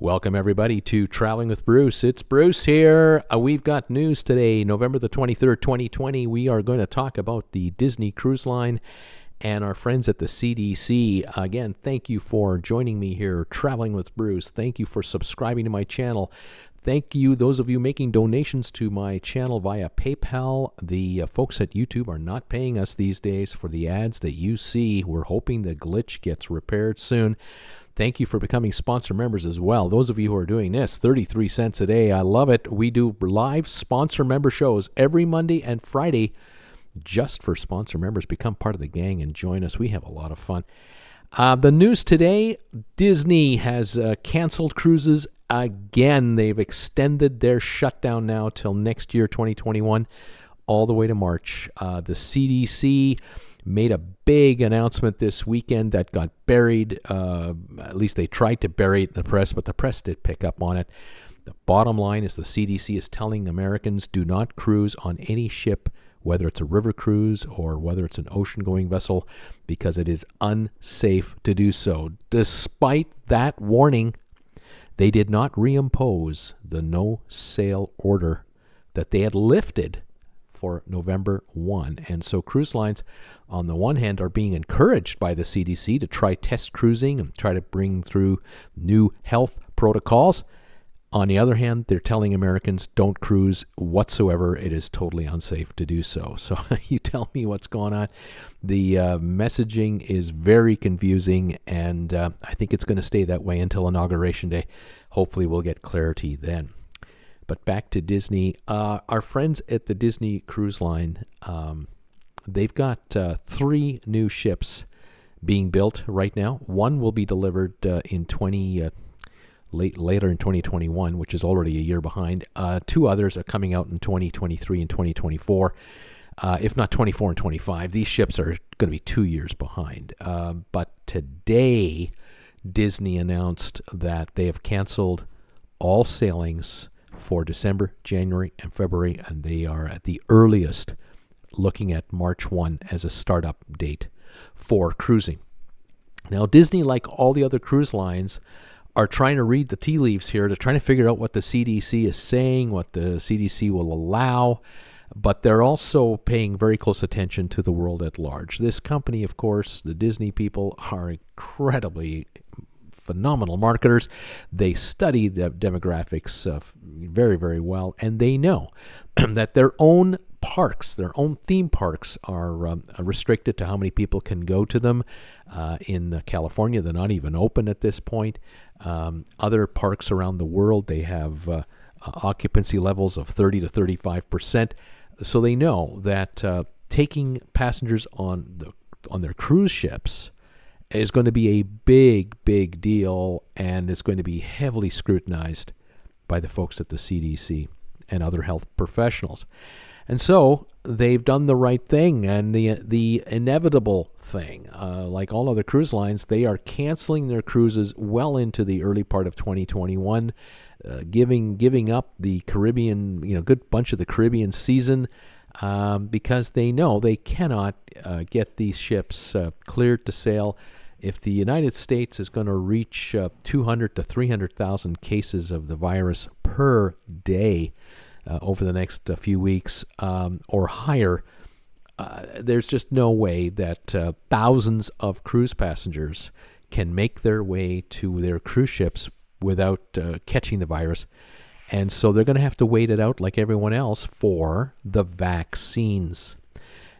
Welcome, everybody, to Traveling with Bruce. It's Bruce here. We've got news today, November the 23rd, 2020. We are going to talk about the Disney Cruise Line and our friends at the CDC. Again, thank you for joining me here, Traveling with Bruce. Thank you for subscribing to my channel. Thank you, those of you making donations to my channel via PayPal. The folks at YouTube are not paying us these days for the ads that you see. We're hoping the glitch gets repaired soon. Thank you for becoming sponsor members as well. Those of you who are doing this, 33 cents a day. I love it. We do live sponsor member shows every Monday and Friday just for sponsor members. Become part of the gang and join us. We have a lot of fun. The news today, Disney has canceled cruises again. They've extended their shutdown now till next year, 2021, all the way to March. The CDC made a big announcement this weekend that got buried. At least they tried to bury it in the press, but the press did pick up on it. The bottom line is the CDC is telling Americans do not cruise on any ship, whether it's a river cruise or whether it's an ocean-going vessel, because it is unsafe to do so. Despite that warning, they did not reimpose the no-sail order that they had lifted for November 1. And so cruise lines, on the one hand, are being encouraged by the CDC to try test cruising and try to bring through new health protocols. On the other hand, they're telling Americans don't cruise whatsoever. It is totally unsafe to do so. So you tell me what's going on. The messaging is very confusing, and I think it's going to stay that way until Inauguration Day. Hopefully we'll get clarity then. But back to Disney. Our friends at the Disney Cruise Line, they've got 3 new ships being built right now. One will be delivered later in 2021, which is already a year behind. 2 others are coming out in 2023 and 2024, if not 24 and 25. These ships are going to be 2 years behind. But today, Disney announced that they have canceled all sailings for December, January, and February, and they are at the earliest looking at March 1 as a startup date for cruising. Now, Disney, like all the other cruise lines, are trying to read the tea leaves here. They're trying to figure out what the CDC is saying, what the CDC will allow, but they're also paying very close attention to the world at large. This company, of course, the Disney people, are incredibly phenomenal marketers. They study the demographics very, very well, and they know that their own parks, their own theme parks, are restricted to how many people can go to them. In California, they're not even open at this point. Other parks around the world, they have occupancy levels of 30 to 35%. So they know that taking passengers on their cruise ships is going to be a big, big deal, and it's going to be heavily scrutinized by the folks at the CDC and other health professionals. And so they've done the right thing and the inevitable thing. Like all other cruise lines, they are canceling their cruises well into the early part of 2021, giving up the Caribbean, good bunch of the Caribbean season, because they know they cannot get these ships cleared to sail. If the United States is going to reach 200 to 300,000 cases of the virus per day over the next few weeks or higher, there's just no way that thousands of cruise passengers can make their way to their cruise ships without catching the virus. And so they're going to have to wait it out like everyone else for the vaccines.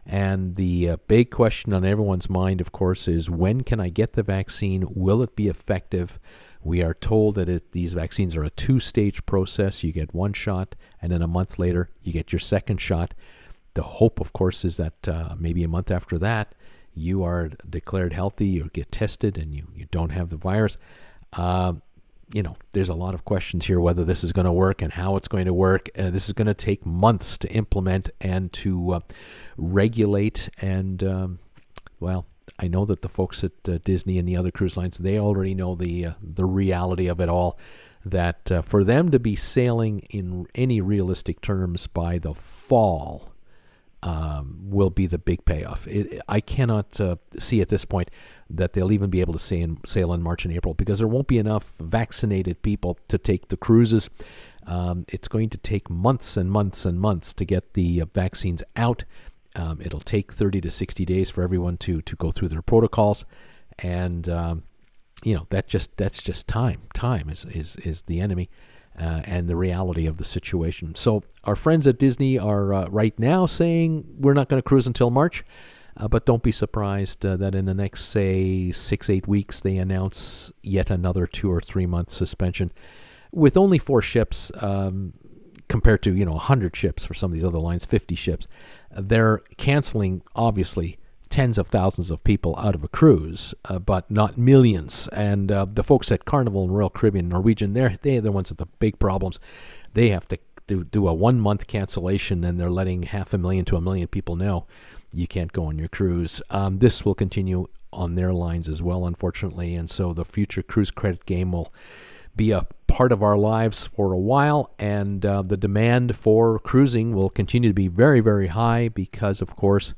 And the big question on everyone's mind, of course, is when can I get the vaccine? Will it be effective? We are told that these vaccines are a 2-stage process. You get 1 shot, and then a month later, you get your 2nd shot. The hope, of course, is that maybe a month after that, you are declared healthy, you get tested, and you don't have the virus. There's a lot of questions here whether this is going to work and how it's going to work. This is going to take months to implement and to regulate. And, I know that the folks at Disney and the other cruise lines, they already know the reality of it all, that for them to be sailing in any realistic terms by the fall will be the big payoff. I cannot see at this point that they'll even be able to sail in March and April because there won't be enough vaccinated people to take the cruises. It's going to take months and months and months to get the vaccines out. It'll take 30 to 60 days for everyone to go through their protocols. And, that's just time. Time is the enemy. And the reality of the situation. So our friends at Disney are right now saying we're not going to cruise until March, but don't be surprised that in the next, say, 6-8 weeks, they announce yet another 2 or 3 month suspension. With only 4 ships compared to 100 ships for some of these other lines, 50 ships, they're canceling, obviously, tens of thousands of people out of a cruise, but not millions. And the folks at Carnival and Royal Caribbean, Norwegian, they're the ones with the big problems. They have to do a 1 month cancellation, and they're letting 500,000 to 1 million people know you can't go on your cruise. This will continue on their lines as well, unfortunately. And so the future cruise credit game will be a part of our lives for a while, and the demand for cruising will continue to be very, very high because, of course,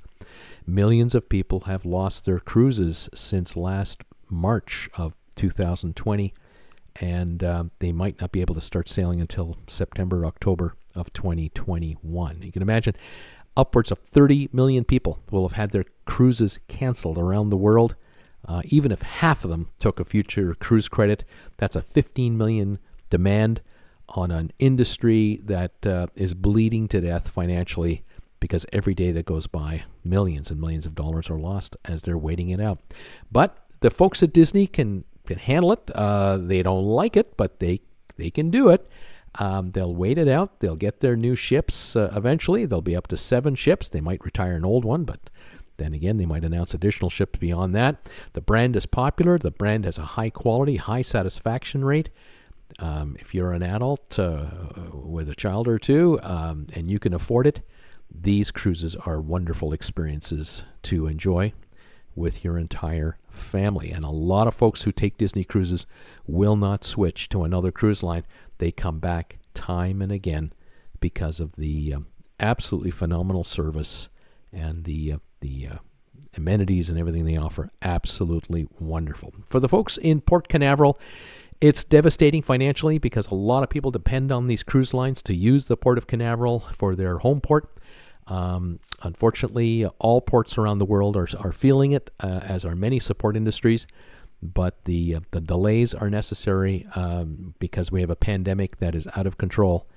millions of people have lost their cruises since last March of 2020, and they might not be able to start sailing until September, October of 2021. You can imagine upwards of 30 million people will have had their cruises canceled around the world. Even if half of them took a future cruise credit, that's a 15 million demand on an industry that is bleeding to death financially, because every day that goes by, millions and millions of dollars are lost as they're waiting it out. But the folks at Disney can handle it. They don't like it, but they can do it. They'll wait it out. They'll get their new ships eventually. They'll be up to 7 ships. They might retire an old one, but then again, they might announce additional ships beyond that. The brand is popular. The brand has a high quality, high satisfaction rate. If you're an adult with a child or two and you can afford it, these cruises are wonderful experiences to enjoy with your entire family. And a lot of folks who take Disney cruises will not switch to another cruise line. They come back time and again because of the absolutely phenomenal service and the amenities and everything they offer. Absolutely wonderful. For the folks in Port Canaveral, it's devastating financially because a lot of people depend on these cruise lines to use the Port of Canaveral for their home port. Unfortunately, all ports around the world are feeling it, as are many support industries. But the delays are necessary because we have a pandemic that is out of control,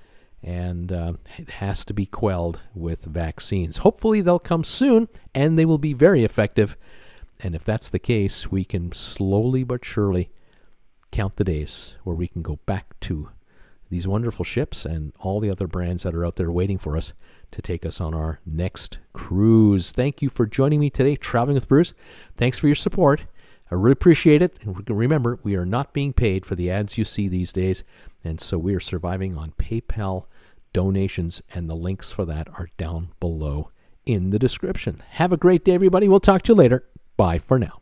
and it has to be quelled with vaccines. Hopefully they'll come soon, and they will be very effective. And if that's the case, we can slowly but surely count the days where we can go back to these wonderful ships and all the other brands that are out there waiting for us to take us on our next cruise. Thank you for joining me today, Traveling with Bruce. Thanks for your support. I really appreciate it. And remember, we are not being paid for the ads you see these days, and so we are surviving on PayPal donations, and the links for that are down below in the description. Have a great day, everybody. We'll talk to you later. Bye for now.